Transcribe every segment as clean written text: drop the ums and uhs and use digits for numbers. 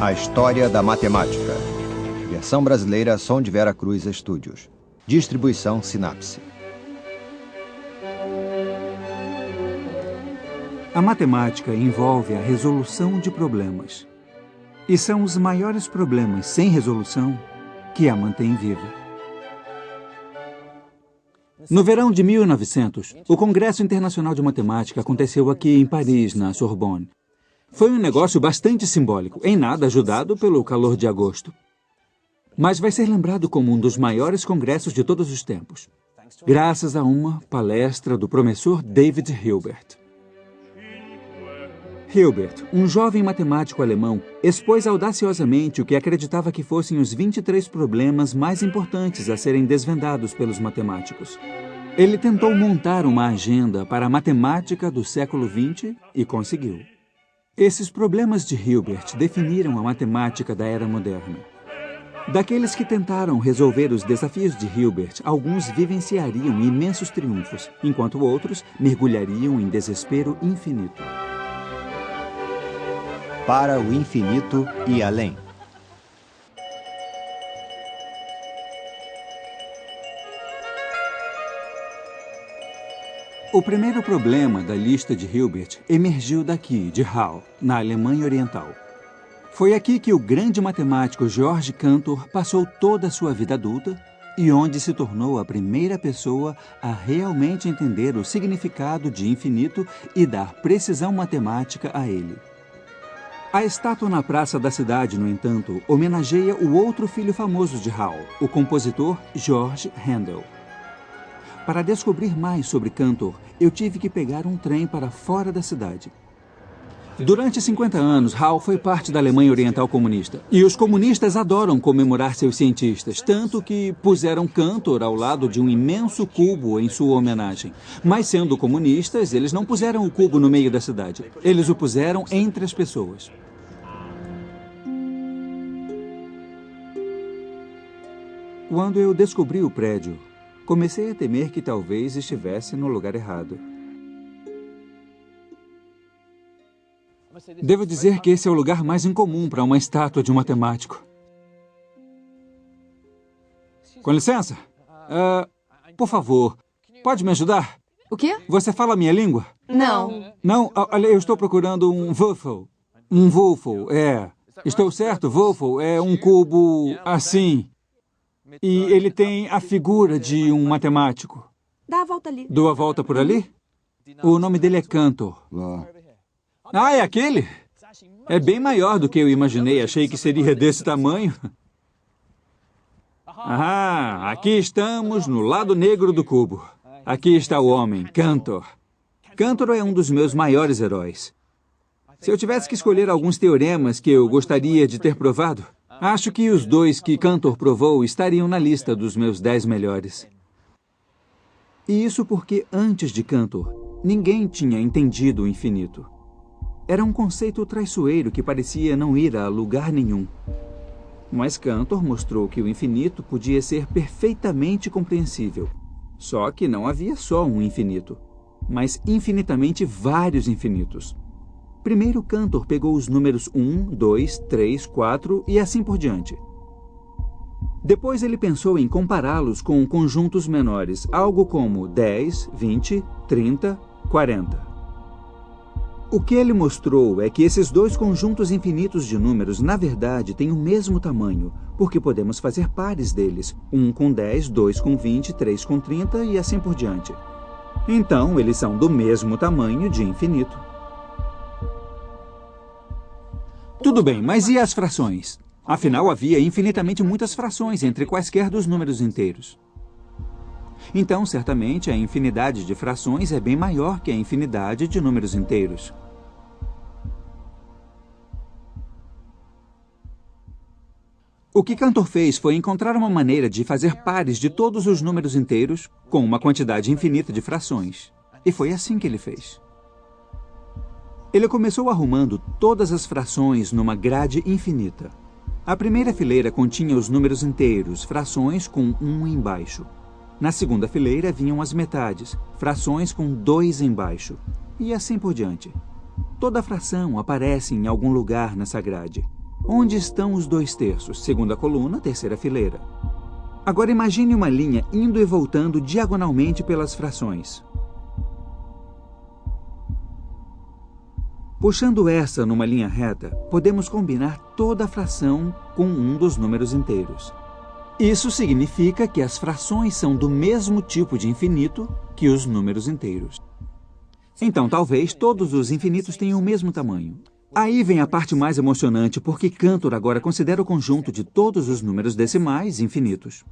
A História da Matemática. Versão brasileira Som de Vera Cruz Estúdios. Distribuição Sinapse. A matemática envolve a resolução de problemas. E são os maiores problemas sem resolução que a mantêm viva. No verão de 1900, o Congresso Internacional de Matemática aconteceu aqui em Paris, na Sorbonne. Foi um negócio bastante simbólico, em nada ajudado pelo calor de agosto. Mas vai ser lembrado como um dos maiores congressos de todos os tempos, graças a uma palestra do promissor David Hilbert. Hilbert, um jovem matemático alemão, expôs audaciosamente o que acreditava que fossem os 23 problemas mais importantes a serem desvendados pelos matemáticos. Ele tentou montar uma agenda para a matemática do século XX e conseguiu. Esses problemas de Hilbert definiram a matemática da era moderna. Daqueles que tentaram resolver os desafios de Hilbert, alguns vivenciariam imensos triunfos, enquanto outros mergulhariam em desespero infinito. Para o infinito e além. O primeiro problema da lista de Hilbert emergiu daqui, de Halle, na Alemanha Oriental. Foi aqui que o grande matemático Georg Cantor passou toda a sua vida adulta e onde se tornou a primeira pessoa a realmente entender o significado de infinito e dar precisão matemática a ele. A estátua na praça da cidade, no entanto, homenageia o outro filho famoso de Halle, o compositor Georg Handel. Para descobrir mais sobre Cantor, eu tive que pegar um trem para fora da cidade. Durante 50 anos, Halle foi parte da Alemanha Oriental comunista. E os comunistas adoram comemorar seus cientistas, tanto que puseram Cantor ao lado de um imenso cubo em sua homenagem. Mas sendo comunistas, eles não puseram o cubo no meio da cidade. Eles o puseram entre as pessoas. Quando eu descobri o prédio, comecei a temer que talvez estivesse no lugar errado. Devo dizer que esse é o lugar mais incomum para uma estátua de um matemático. Com licença? Por favor, pode me ajudar? O quê? Você fala a minha língua? Não. Não? Olha, eu estou procurando um Würfel. Um Würfel, é. Estou certo? Würfel é um cubo assim. E ele tem a figura de um matemático. Dá a volta ali. Dou a volta por ali? O nome dele é Cantor. Ah, é aquele? É bem maior do que eu imaginei. Achei que seria desse tamanho. Ah, aqui estamos no lado negro do cubo. Aqui está o homem, Cantor. Cantor é um dos meus maiores heróis. Se eu tivesse que escolher alguns teoremas que eu gostaria de ter provado, acho que os dois que Cantor provou estariam na lista dos meus 10 melhores. E isso porque, antes de Cantor, ninguém tinha entendido o infinito. Era um conceito traiçoeiro que parecia não ir a lugar nenhum. Mas Cantor mostrou que o infinito podia ser perfeitamente compreensível. Só que não havia só um infinito, mas infinitamente vários infinitos. Primeiro, Cantor pegou os números 1, 2, 3, 4 e assim por diante. Depois ele pensou em compará-los com conjuntos menores, algo como 10, 20, 30, 40. O que ele mostrou é que esses dois conjuntos infinitos de números, na verdade, têm o mesmo tamanho, porque podemos fazer pares deles, 1 com 10, 2 com 20, 3 com 30 e assim por diante. Então, eles são do mesmo tamanho de infinito. Tudo bem, mas e as frações? Afinal, havia infinitamente muitas frações entre quaisquer dos números inteiros. Então, certamente, a infinidade de frações é bem maior que a infinidade de números inteiros. O que Cantor fez foi encontrar uma maneira de fazer pares de todos os números inteiros com uma quantidade infinita de frações. E foi assim que ele fez. Ele começou arrumando todas as frações numa grade infinita. A primeira fileira continha os números inteiros, frações com 1 embaixo. Na segunda fileira vinham as metades, frações com 2 embaixo. E assim por diante. Toda fração aparece em algum lugar nessa grade. Onde estão os 2/3? Segunda coluna, terceira fileira. Agora imagine uma linha indo e voltando diagonalmente pelas frações. Puxando essa numa linha reta, podemos combinar toda a fração com um dos números inteiros. Isso significa que as frações são do mesmo tipo de infinito que os números inteiros. Então, talvez todos os infinitos tenham o mesmo tamanho. Aí vem a parte mais emocionante, porque Cantor agora considera o conjunto de todos os números decimais infinitos.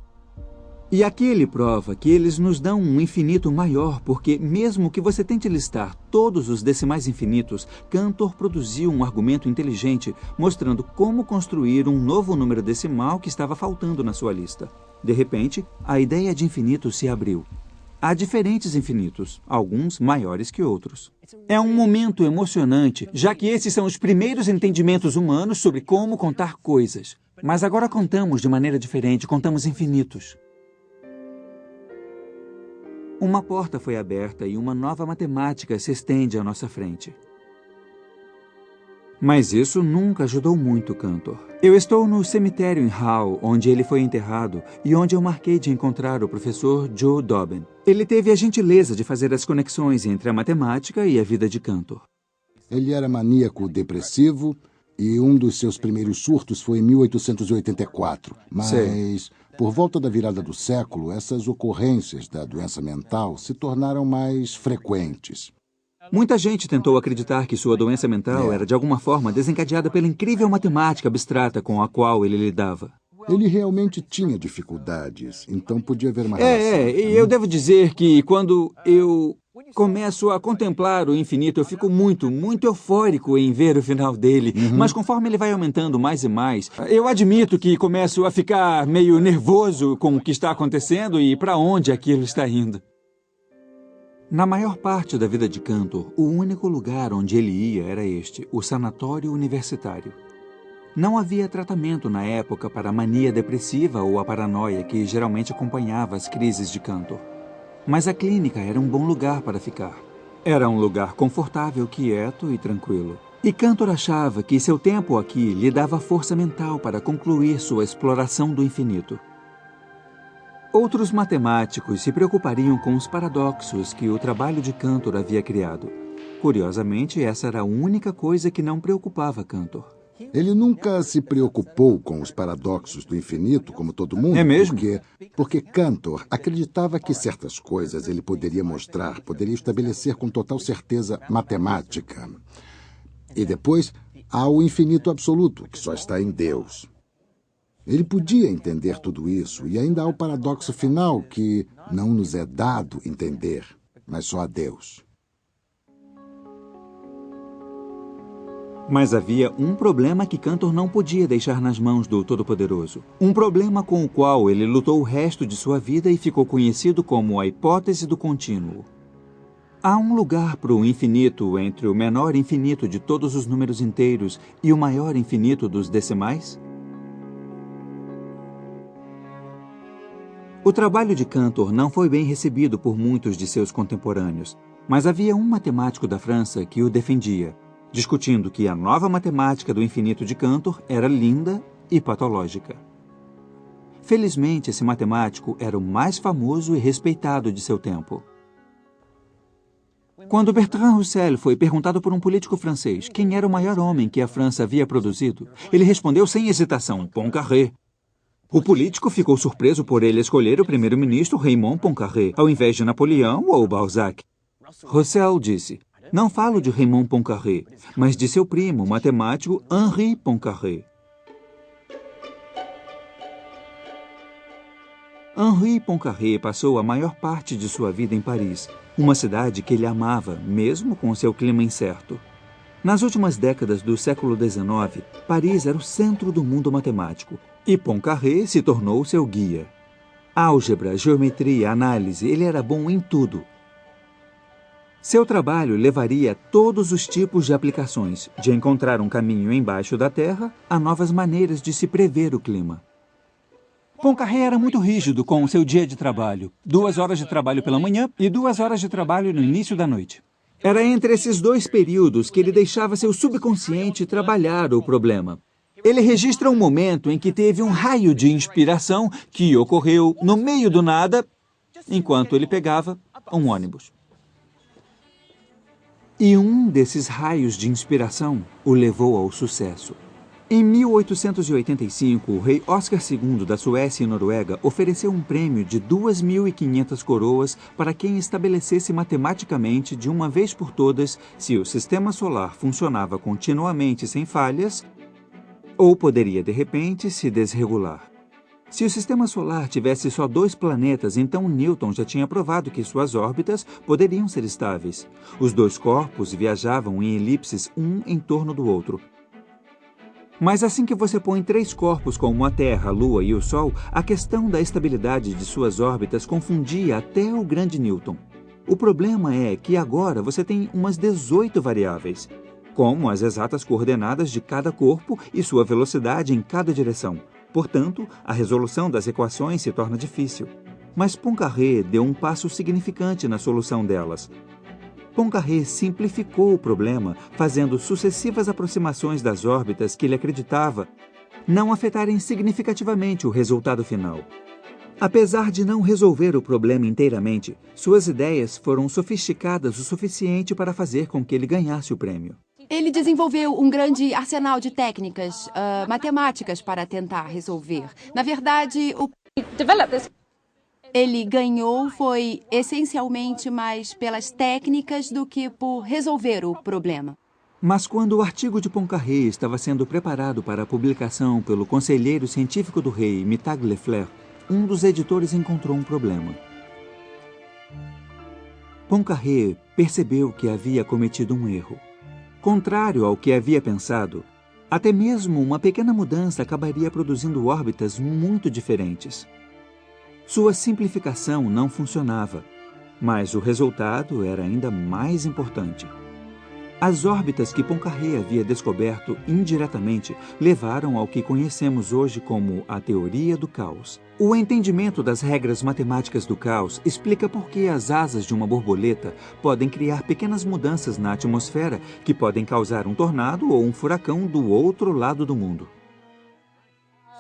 E aqui ele prova que eles nos dão um infinito maior, porque mesmo que você tente listar todos os decimais infinitos, Cantor produziu um argumento inteligente, mostrando como construir um novo número decimal que estava faltando na sua lista. De repente, a ideia de infinito se abriu. Há diferentes infinitos, alguns maiores que outros. É um momento emocionante, já que esses são os primeiros entendimentos humanos sobre como contar coisas. Mas agora contamos de maneira diferente, contamos infinitos. Uma porta foi aberta e uma nova matemática se estende à nossa frente. Mas isso nunca ajudou muito Cantor. Eu estou no cemitério em Hull, onde ele foi enterrado, e onde eu marquei de encontrar o professor Joe Dobbin. Ele teve a gentileza de fazer as conexões entre a matemática e a vida de Cantor. Ele era maníaco depressivo e um dos seus primeiros surtos foi em 1884. Mas, por volta da virada do século, essas ocorrências da doença mental se tornaram mais frequentes. Muita gente tentou acreditar que sua doença mental era de alguma forma desencadeada pela incrível matemática abstrata com a qual ele lidava. Ele realmente tinha dificuldades, então podia haver uma relação. E eu devo dizer que quando eu começo a contemplar o infinito, eu fico muito eufórico em ver o final dele. Mas conforme ele vai aumentando mais e mais, eu admito que começo a ficar meio nervoso com o que está acontecendo e para onde aquilo está indo. Na maior parte da vida de Cantor, o único lugar onde ele ia era este, o sanatório universitário. Não havia tratamento na época para a mania depressiva ou a paranoia que geralmente acompanhava as crises de Cantor. Mas a clínica era um bom lugar para ficar. Era um lugar confortável, quieto e tranquilo. E Cantor achava que seu tempo aqui lhe dava força mental para concluir sua exploração do infinito. Outros matemáticos se preocupariam com os paradoxos que o trabalho de Cantor havia criado. Curiosamente, essa era a única coisa que não preocupava Cantor. Ele nunca se preocupou com os paradoxos do infinito, como todo mundo. É mesmo? Porque Cantor acreditava que certas coisas ele poderia mostrar, poderia estabelecer com total certeza matemática. E depois, há o infinito absoluto, que só está em Deus. Ele podia entender tudo isso, e ainda há o paradoxo final que não nos é dado entender, mas só a Deus. Mas havia um problema que Cantor não podia deixar nas mãos do Todo-Poderoso. Um problema com o qual ele lutou o resto de sua vida e ficou conhecido como a hipótese do contínuo. Há um lugar para o infinito entre o menor infinito de todos os números inteiros e o maior infinito dos decimais? O trabalho de Cantor não foi bem recebido por muitos de seus contemporâneos, mas havia um matemático da França que o defendia, discutindo que a nova matemática do infinito de Cantor era linda e patológica. Felizmente, esse matemático era o mais famoso e respeitado de seu tempo. Quando Bertrand Russell foi perguntado por um político francês quem era o maior homem que a França havia produzido, ele respondeu sem hesitação, Poincaré. O político ficou surpreso por ele escolher o primeiro-ministro Raymond Poincaré, ao invés de Napoleão ou Balzac. Russell disse, não falo de Raymond Poincaré, mas de seu primo, o matemático Henri Poincaré. Henri Poincaré passou a maior parte de sua vida em Paris, uma cidade que ele amava, mesmo com seu clima incerto. Nas últimas décadas do século XIX, Paris era o centro do mundo matemático, e Poincaré se tornou seu guia. Álgebra, geometria, análise, ele era bom em tudo. Seu trabalho levaria a todos os tipos de aplicações, de encontrar um caminho embaixo da Terra a novas maneiras de se prever o clima. Poincaré era muito rígido com o seu dia de trabalho. 2 horas de trabalho pela manhã e 2 horas de trabalho no início da noite. Era entre esses 2 períodos que ele deixava seu subconsciente trabalhar o problema. Ele registra um momento em que teve um raio de inspiração que ocorreu no meio do nada, enquanto ele pegava um ônibus. E um desses raios de inspiração o levou ao sucesso. Em 1885, o rei Oscar II da Suécia e Noruega ofereceu um prêmio de 2.500 coroas para quem estabelecesse matematicamente de uma vez por todas se o sistema solar funcionava continuamente sem falhas ou poderia, de repente, se desregular. Se o sistema solar tivesse só 2 planetas, então Newton já tinha provado que suas órbitas poderiam ser estáveis. Os 2 corpos viajavam em elipses um em torno do outro. Mas assim que você põe 3 corpos como a Terra, a Lua e o Sol, a questão da estabilidade de suas órbitas confundia até o grande Newton. O problema é que agora você tem umas 18 variáveis, como as exatas coordenadas de cada corpo e sua velocidade em cada direção. Portanto, a resolução das equações se torna difícil. Mas Poincaré deu um passo significante na solução delas. Poincaré simplificou o problema, fazendo sucessivas aproximações das órbitas que ele acreditava não afetarem significativamente o resultado final. Apesar de não resolver o problema inteiramente, suas ideias foram sofisticadas o suficiente para fazer com que ele ganhasse o prêmio. Ele desenvolveu um grande arsenal de técnicas matemáticas para tentar resolver. Na verdade, ele ganhou foi essencialmente mais pelas técnicas do que por resolver o problema. Mas quando o artigo de Poincaré estava sendo preparado para a publicação pelo conselheiro científico do rei, Mittag Leffler, um dos editores encontrou um problema. Poincaré percebeu que havia cometido um erro. Contrário ao que havia pensado, até mesmo uma pequena mudança acabaria produzindo órbitas muito diferentes. Sua simplificação não funcionava, mas o resultado era ainda mais importante. As órbitas que Poincaré havia descoberto indiretamente levaram ao que conhecemos hoje como a teoria do caos. O entendimento das regras matemáticas do caos explica por que as asas de uma borboleta podem criar pequenas mudanças na atmosfera que podem causar um tornado ou um furacão do outro lado do mundo.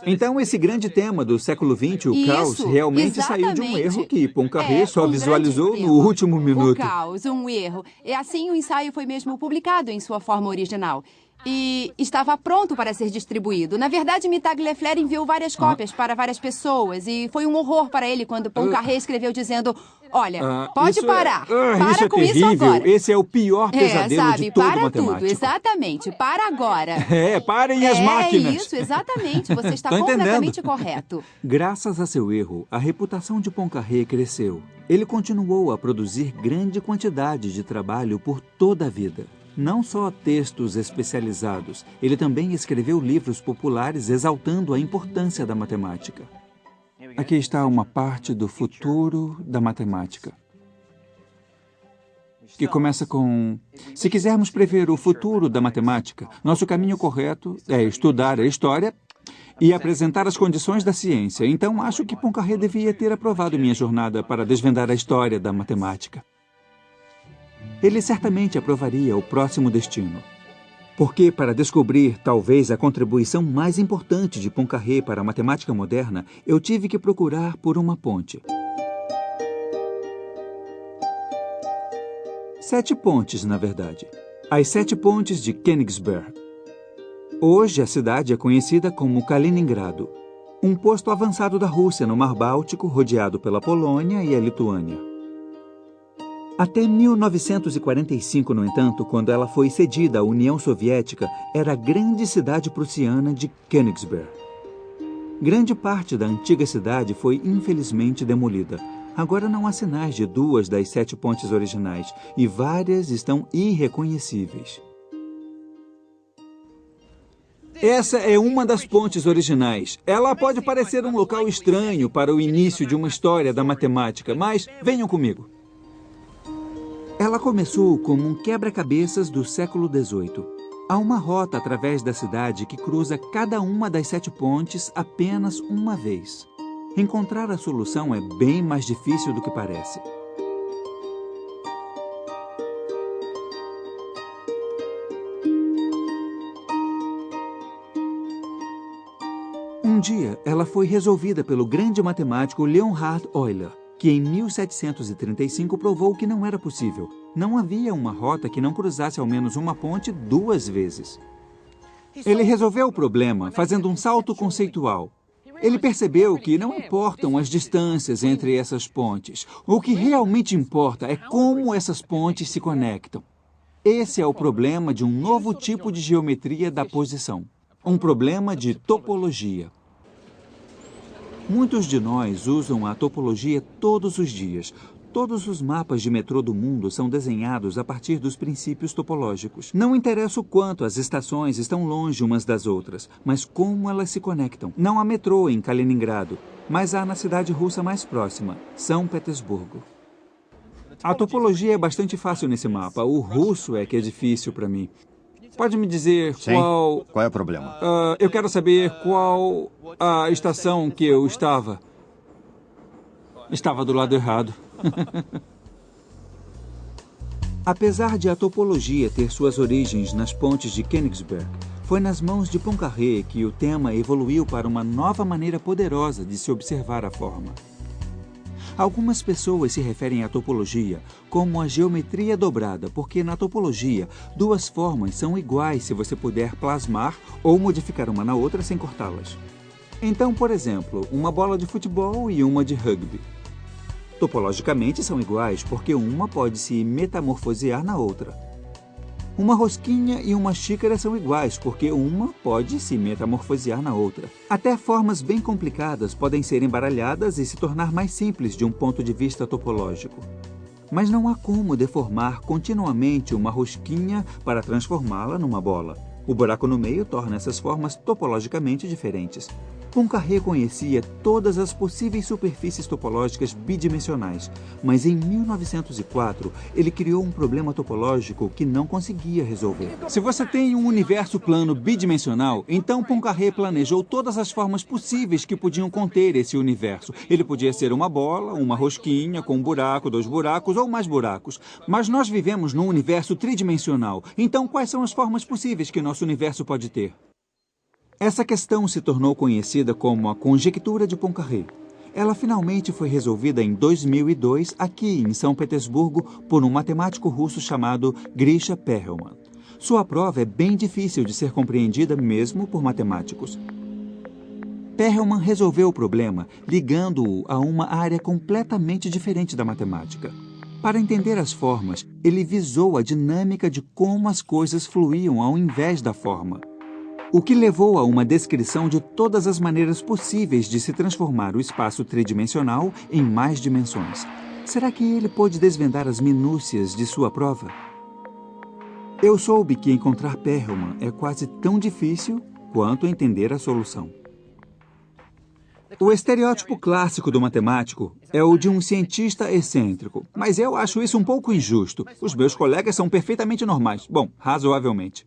Então, esse grande tema do século XX, o caos, realmente saiu de um erro que Poincaré só visualizou no último minuto. O caos, um erro. E assim o ensaio foi mesmo publicado em sua forma original. E estava pronto para ser distribuído. Na verdade, Mittag Leffler enviou várias cópias para várias pessoas e foi um horror para ele quando Poincaré escreveu dizendo: olha, pode parar. Para isso é com terrível. isso agora. Esse é o pior pesadelo de todo para matemático. tudo, exatamente. Para agora. Parem as máquinas. É isso, exatamente. Você está Tô completamente entendendo. correto. Graças a seu erro, a reputação de Poincaré cresceu. Ele continuou a produzir grande quantidade de trabalho por toda a vida. Não só textos especializados, ele também escreveu livros populares exaltando a importância da matemática. Aqui está uma parte do futuro da matemática, que começa com: se quisermos prever o futuro da matemática, nosso caminho correto é estudar a história e apresentar as condições da ciência. Então, acho que Poincaré devia ter aprovado minha jornada para desvendar a história da matemática. Ele certamente aprovaria o próximo destino. Porque, para descobrir talvez a contribuição mais importante de Poincaré para a matemática moderna, eu tive que procurar por uma ponte. 7 pontes, na verdade. As 7 pontes de Königsberg. Hoje, a cidade é conhecida como Kaliningrado, um posto avançado da Rússia no Mar Báltico, rodeado pela Polônia e a Lituânia. Até 1945, no entanto, quando ela foi cedida à União Soviética, era a grande cidade prussiana de Königsberg. Grande parte da antiga cidade foi, infelizmente, demolida. Agora não há sinais de 2 das 7 pontes originais, e várias estão irreconhecíveis. Essa é uma das pontes originais. Ela pode parecer um local estranho para o início de uma história da matemática, mas venham comigo. Ela começou como um quebra-cabeças do século XVIII. Há uma rota através da cidade que cruza cada uma das 7 pontes apenas uma vez. Encontrar a solução é bem mais difícil do que parece. Um dia, ela foi resolvida pelo grande matemático Leonhard Euler, que em 1735 provou que não era possível. Não havia uma rota que não cruzasse ao menos uma ponte 2 vezes. Ele resolveu o problema fazendo um salto conceitual. Ele percebeu que não importam as distâncias entre essas pontes. O que realmente importa é como essas pontes se conectam. Esse é o problema de um novo tipo de geometria da posição. Um problema de topologia. Muitos de nós usam a topologia todos os dias. Todos os mapas de metrô do mundo são desenhados a partir dos princípios topológicos. Não interessa o quanto as estações estão longe umas das outras, mas como elas se conectam. Não há metrô em Kaliningrado, mas há na cidade russa mais próxima, São Petersburgo. A topologia é bastante fácil nesse mapa. O russo é que é difícil para mim. Pode me dizer qual... Qual é o problema? Eu quero saber qual a estação que eu estava. Estava do lado errado. Apesar de a topologia ter suas origens nas pontes de Königsberg, foi nas mãos de Poincaré que o tema evoluiu para uma nova maneira poderosa de se observar a forma. Algumas pessoas se referem à topologia como a geometria dobrada, porque na topologia, 2 formas são iguais se você puder plasmar ou modificar uma na outra sem cortá-las. Então, por exemplo, uma bola de futebol e uma de rugby. Topologicamente são iguais, porque uma pode se metamorfosear na outra. Uma rosquinha e uma xícara são iguais, porque uma pode se metamorfosear na outra. Até formas bem complicadas podem ser embaralhadas e se tornar mais simples de um ponto de vista topológico. Mas não há como deformar continuamente uma rosquinha para transformá-la numa bola. O buraco no meio torna essas formas topologicamente diferentes. Poincaré conhecia todas as possíveis superfícies topológicas bidimensionais, mas em 1904 ele criou um problema topológico que não conseguia resolver. Se você tem um universo plano bidimensional, então Poincaré planejou todas as formas possíveis que podiam conter esse universo. Ele podia ser uma bola, uma rosquinha, com um buraco, 2 buracos ou mais buracos. Mas nós vivemos num universo tridimensional, então quais são as formas possíveis que nosso universo pode ter? Essa questão se tornou conhecida como a conjectura de Poincaré. Ela finalmente foi resolvida em 2002, aqui em São Petersburgo, por um matemático russo chamado Grisha Perelman. Sua prova é bem difícil de ser compreendida mesmo por matemáticos. Perelman resolveu o problema ligando-o a uma área completamente diferente da matemática. Para entender as formas, ele visou a dinâmica de como as coisas fluíam ao invés da forma. O que levou a uma descrição de todas as maneiras possíveis de se transformar o espaço tridimensional em mais dimensões. Será que ele pôde desvendar as minúcias de sua prova? Eu soube que encontrar Perelman é quase tão difícil quanto entender a solução. O estereótipo clássico do matemático é o de um cientista excêntrico, mas eu acho isso um pouco injusto. Os meus colegas são perfeitamente normais. Bom, razoavelmente.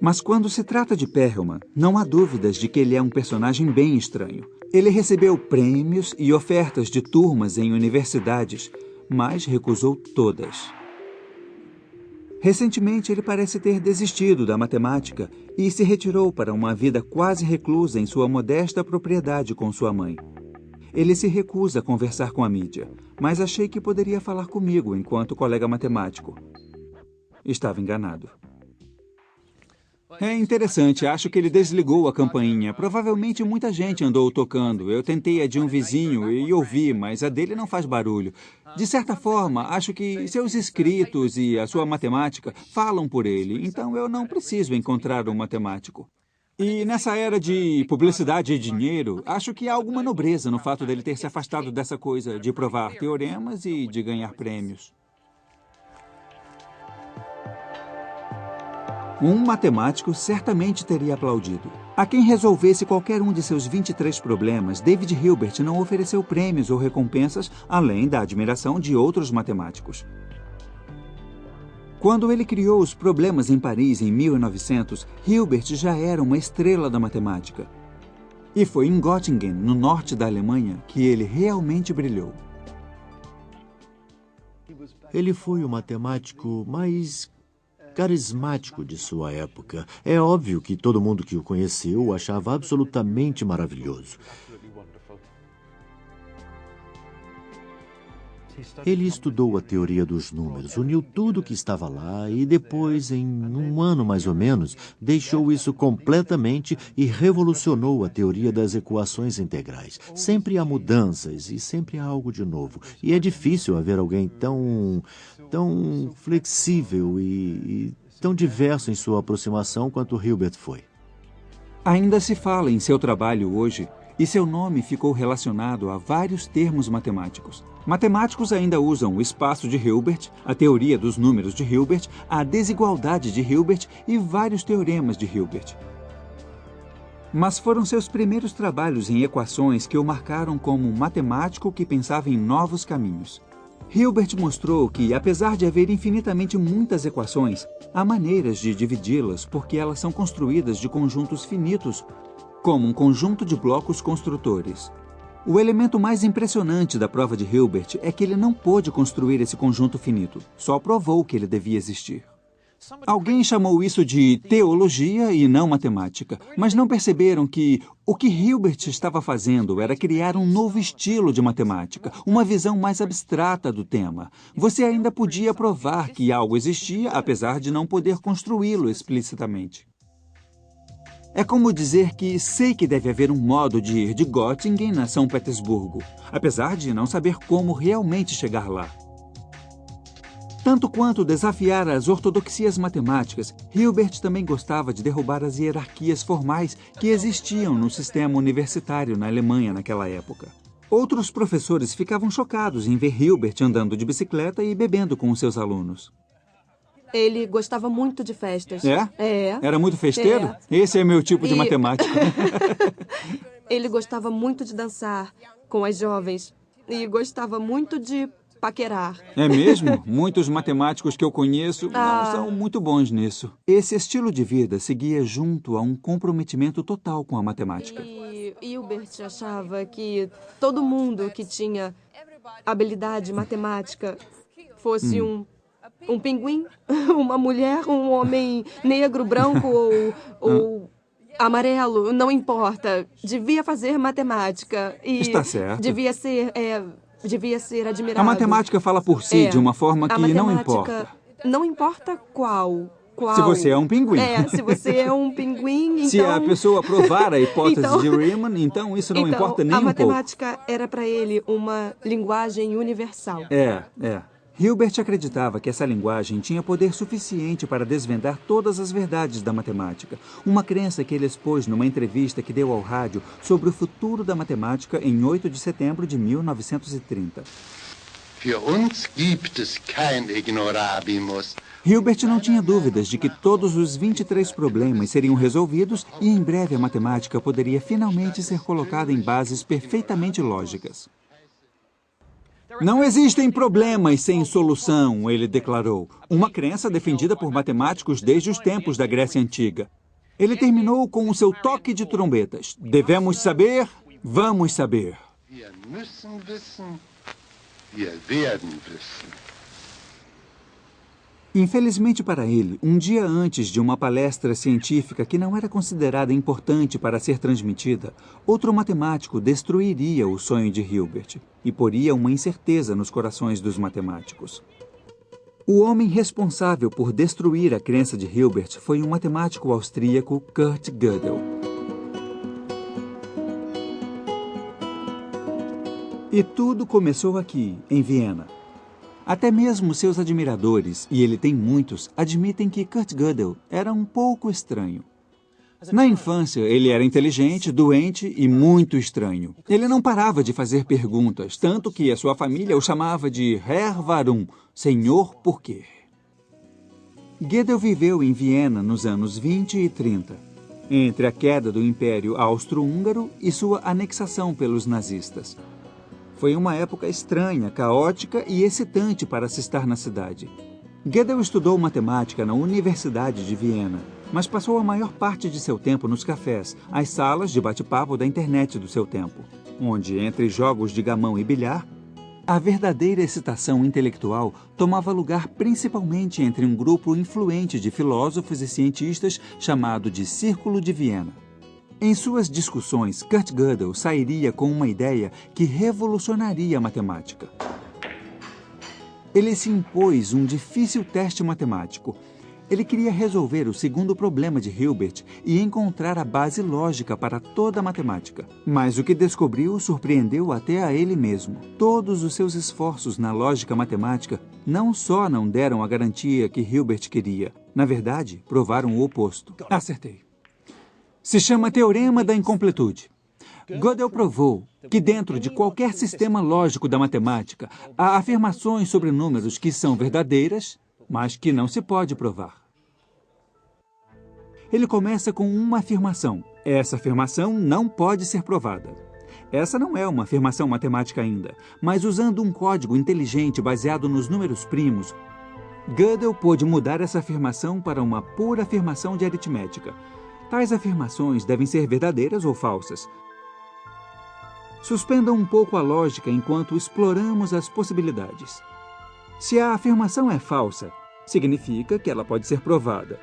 Mas quando se trata de Perelman, não há dúvidas de que ele é um personagem bem estranho. Ele recebeu prêmios e ofertas de turmas em universidades, mas recusou todas. Recentemente, ele parece ter desistido da matemática e se retirou para uma vida quase reclusa em sua modesta propriedade com sua mãe. Ele se recusa a conversar com a mídia, mas achei que poderia falar comigo enquanto colega matemático. Estava enganado. É interessante, acho que ele desligou a campainha. Provavelmente muita gente andou tocando. Eu tentei a de um vizinho e ouvi, mas a dele não faz barulho. De certa forma, acho que seus escritos e a sua matemática falam por ele, então eu não preciso encontrar um matemático. E nessa era de publicidade e dinheiro, acho que há alguma nobreza no fato dele ter se afastado dessa coisa de provar teoremas e de ganhar prêmios. Um matemático certamente teria aplaudido. A quem resolvesse qualquer um de seus 23 problemas, David Hilbert não ofereceu prêmios ou recompensas, além da admiração de outros matemáticos. Quando ele criou os problemas em Paris em 1900, Hilbert já era uma estrela da matemática. E foi em Göttingen, no norte da Alemanha, que ele realmente brilhou. Ele foi o matemático mais carismático de sua época. É óbvio que todo mundo que o conheceu o achava absolutamente maravilhoso. Ele estudou a teoria dos números, uniu tudo que estava lá e depois, em um ano mais ou menos, deixou isso completamente e revolucionou a teoria das equações integrais. Sempre há mudanças e sempre há algo de novo. E é difícil haver alguém tão flexível e tão diverso em sua aproximação quanto Hilbert foi. Ainda se fala em seu trabalho hoje, e seu nome ficou relacionado a vários termos matemáticos. Matemáticos ainda usam o espaço de Hilbert, a teoria dos números de Hilbert, a desigualdade de Hilbert e vários teoremas de Hilbert. Mas foram seus primeiros trabalhos em equações que o marcaram como um matemático que pensava em novos caminhos. Hilbert mostrou que, apesar de haver infinitamente muitas equações, há maneiras de dividi-las porque elas são construídas de conjuntos finitos, como um conjunto de blocos construtores. O elemento mais impressionante da prova de Hilbert é que ele não pôde construir esse conjunto finito, só provou que ele devia existir. Alguém chamou isso de teologia e não matemática, mas não perceberam que o que Hilbert estava fazendo era criar um novo estilo de matemática, uma visão mais abstrata do tema. Você ainda podia provar que algo existia, apesar de não poder construí-lo explicitamente. É como dizer que sei que deve haver um modo de ir de Göttingen a São Petersburgo, apesar de não saber como realmente chegar lá. Tanto quanto desafiar as ortodoxias matemáticas, Hilbert também gostava de derrubar as hierarquias formais que existiam no sistema universitário na Alemanha naquela época. Outros professores ficavam chocados em ver Hilbert andando de bicicleta e bebendo com os seus alunos. Ele gostava muito de festas. É? Era muito festeiro? É. Esse é meu tipo de matemático. Ele gostava muito de dançar com as jovens e gostava muito de paquerar. É mesmo? Muitos matemáticos que eu conheço não são muito bons nisso. Esse estilo de vida seguia junto a um comprometimento total com a matemática. E Hilbert achava que todo mundo que tinha habilidade matemática fosse um pinguim, uma mulher, um homem negro, branco ou amarelo, não importa. Devia fazer matemática. E está certo. Devia ser admirado. A matemática fala por si de uma forma que não importa. Não importa qual. Se você é um pinguim. Se você é um pinguim, então... Se a pessoa provar a hipótese de Riemann, então isso não importa nem um pouco. A matemática era para ele uma linguagem universal. É. Hilbert acreditava que essa linguagem tinha poder suficiente para desvendar todas as verdades da matemática, uma crença que ele expôs numa entrevista que deu ao rádio sobre o futuro da matemática em 8 de setembro de 1930. Hilbert não tinha dúvidas de que todos os 23 problemas seriam resolvidos e em breve a matemática poderia finalmente ser colocada em bases perfeitamente lógicas. Não existem problemas sem solução, ele declarou. Uma crença defendida por matemáticos desde os tempos da Grécia Antiga. Ele terminou com o seu toque de trombetas. Devemos saber, vamos saber. Infelizmente para ele, um dia antes de uma palestra científica que não era considerada importante para ser transmitida, outro matemático destruiria o sonho de Hilbert e poria uma incerteza nos corações dos matemáticos. O homem responsável por destruir a crença de Hilbert foi um matemático austríaco, Kurt Gödel. E tudo começou aqui, em Viena. Até mesmo seus admiradores, e ele tem muitos, admitem que Kurt Gödel era um pouco estranho. Na infância, ele era inteligente, doente e muito estranho. Ele não parava de fazer perguntas, tanto que a sua família o chamava de Herr Warum, Senhor por quê. Gödel viveu em Viena nos anos 20 e 30, entre a queda do Império Austro-Húngaro e sua anexação pelos nazistas. Foi uma época estranha, caótica e excitante para se estar na cidade. Gödel estudou matemática na Universidade de Viena, mas passou a maior parte de seu tempo nos cafés, as salas de bate-papo da internet do seu tempo, onde, entre jogos de gamão e bilhar, A verdadeira excitação intelectual tomava lugar principalmente entre um grupo influente de filósofos e cientistas chamado de Círculo de Viena. Em suas discussões, Kurt Gödel sairia com uma ideia que revolucionaria a matemática. Ele se impôs um difícil teste matemático. Ele queria resolver o segundo problema de Hilbert e encontrar a base lógica para toda a matemática. Mas o que descobriu surpreendeu até a ele mesmo. Todos os seus esforços na lógica matemática não só não deram a garantia que Hilbert queria, na verdade, provaram o oposto. Acertei. Se chama Teorema da Incompletude. Gödel provou que dentro de qualquer sistema lógico da matemática há afirmações sobre números que são verdadeiras, mas que não se pode provar. Ele começa com uma afirmação. Essa afirmação não pode ser provada. Essa não é uma afirmação matemática ainda, mas usando um código inteligente baseado nos números primos, Gödel pôde mudar essa afirmação para uma pura afirmação de aritmética. Tais afirmações devem ser verdadeiras ou falsas. Suspendam um pouco a lógica enquanto exploramos as possibilidades. Se a afirmação é falsa, significa que ela pode ser provada,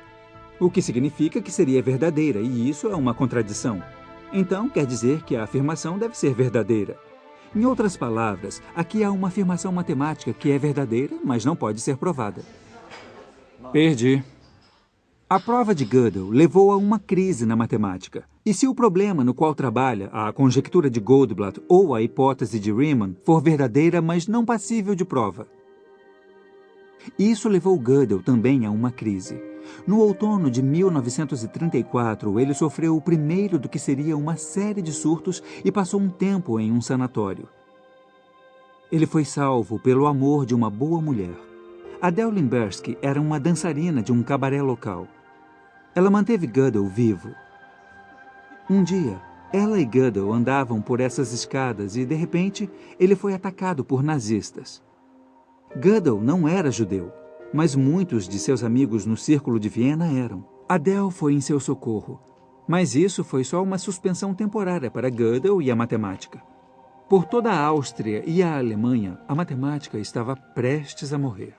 o que significa que seria verdadeira, e isso é uma contradição. Então, quer dizer que a afirmação deve ser verdadeira. Em outras palavras, aqui há uma afirmação matemática que é verdadeira, mas não pode ser provada. Perdi. A prova de Gödel levou a uma crise na matemática. E se o problema no qual trabalha, a conjectura de Goldblatt ou a hipótese de Riemann, for verdadeira, mas não passível de prova? Isso levou Gödel também a uma crise. No outono de 1934, ele sofreu o primeiro do que seria uma série de surtos e passou um tempo em um sanatório. Ele foi salvo pelo amor de uma boa mulher. Adele Limbersky era uma dançarina de um cabaré local. Ela manteve Gödel vivo. Um dia, ela e Gödel andavam por essas escadas e, de repente, ele foi atacado por nazistas. Gödel não era judeu, mas muitos de seus amigos no Círculo de Viena eram. Adele foi em seu socorro, mas isso foi só uma suspensão temporária para Gödel e a matemática. Por toda a Áustria e a Alemanha, a matemática estava prestes a morrer.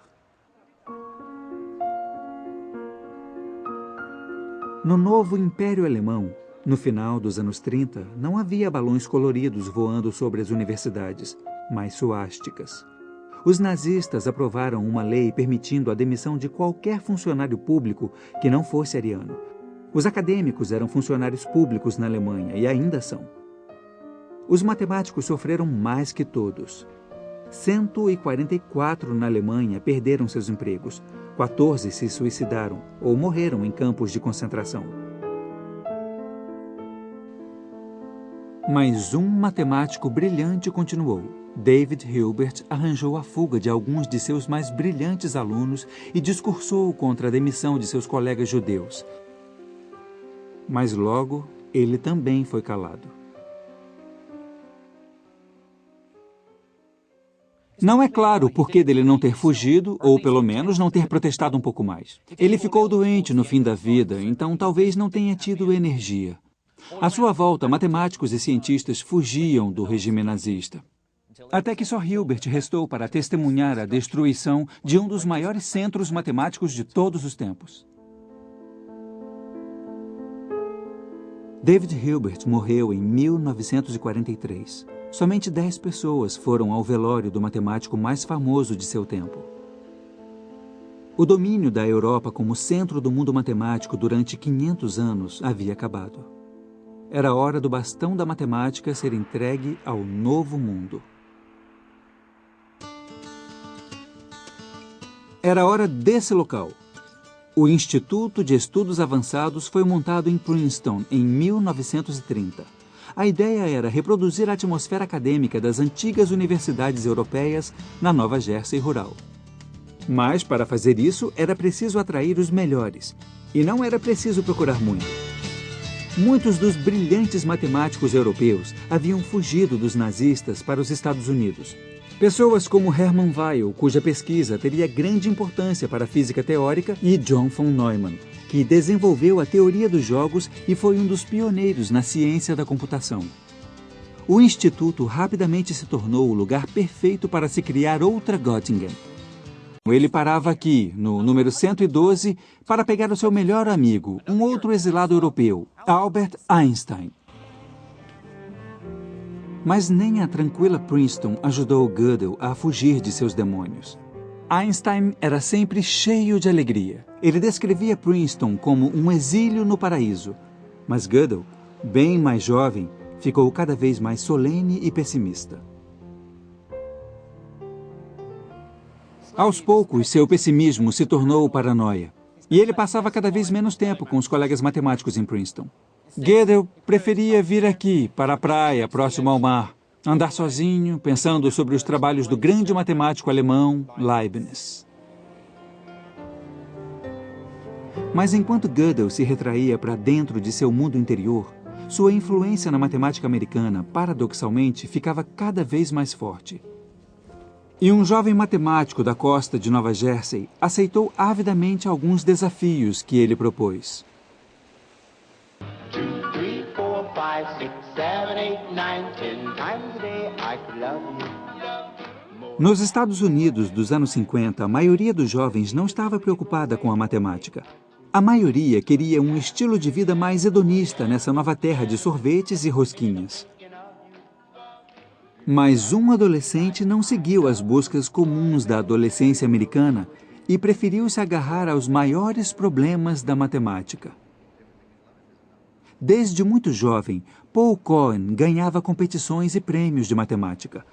No novo Império Alemão, no final dos anos 30, não havia balões coloridos voando sobre as universidades, mas suásticas. Os nazistas aprovaram uma lei permitindo a demissão de qualquer funcionário público que não fosse ariano. Os acadêmicos eram funcionários públicos na Alemanha e ainda são. Os matemáticos sofreram mais que todos. 144 na Alemanha perderam seus empregos. 14 se suicidaram ou morreram em campos de concentração. Mas um matemático brilhante continuou. David Hilbert arranjou a fuga de alguns de seus mais brilhantes alunos e discursou contra a demissão de seus colegas judeus. Mas logo, ele também foi calado. Não é claro o porquê dele não ter fugido, ou pelo menos não ter protestado um pouco mais. Ele ficou doente no fim da vida, então talvez não tenha tido energia. À sua volta, matemáticos e cientistas fugiam do regime nazista. Até que só Hilbert restou para testemunhar a destruição de um dos maiores centros matemáticos de todos os tempos. David Hilbert morreu em 1943. Somente 10 pessoas foram ao velório do matemático mais famoso de seu tempo. O domínio da Europa como centro do mundo matemático durante 500 anos havia acabado. Era hora do bastão da matemática ser entregue ao novo mundo. Era hora desse local. O Instituto de Estudos Avançados foi montado em Princeton em 1930. A ideia era reproduzir a atmosfera acadêmica das antigas universidades europeias na Nova Jersey rural. Mas, para fazer isso, era preciso atrair os melhores. E não era preciso procurar muito. Muitos dos brilhantes matemáticos europeus haviam fugido dos nazistas para os Estados Unidos. Pessoas como Hermann Weyl, cuja pesquisa teria grande importância para a física teórica, e John von Neumann, que desenvolveu a teoria dos jogos e foi um dos pioneiros na ciência da computação. o Instituto rapidamente se tornou o lugar perfeito para se criar outra Göttingen. Ele parava aqui, no número 112, para pegar o seu melhor amigo, um outro exilado europeu, Albert Einstein. Mas nem a tranquila Princeton ajudou Gödel a fugir de seus demônios. Einstein era sempre cheio de alegria. Ele descrevia Princeton como um exílio no paraíso. Mas Gödel, bem mais jovem, ficou cada vez mais solene e pessimista. Aos poucos, seu pessimismo se tornou paranoia. E ele passava cada vez menos tempo com os colegas matemáticos em Princeton. Gödel preferia vir aqui, para a praia, próximo ao mar, andar sozinho, pensando sobre os trabalhos do grande matemático alemão Leibniz. Mas enquanto Gödel se retraía para dentro de seu mundo interior, sua influência na matemática americana, paradoxalmente, ficava cada vez mais forte. E um jovem matemático da costa de Nova Jersey aceitou avidamente alguns desafios que ele propôs. 2, 3, 4, 5, 6, 7, 8, 9, 10 times a day I could love you. Nos Estados Unidos dos anos 50, a maioria dos jovens não estava preocupada com a matemática. A maioria queria um estilo de vida mais hedonista nessa nova terra de sorvetes e rosquinhas. Mas um adolescente não seguiu as buscas comuns da adolescência americana e preferiu se agarrar aos maiores problemas da matemática. Desde muito jovem, Paul Cohen ganhava competições e prêmios de matemática.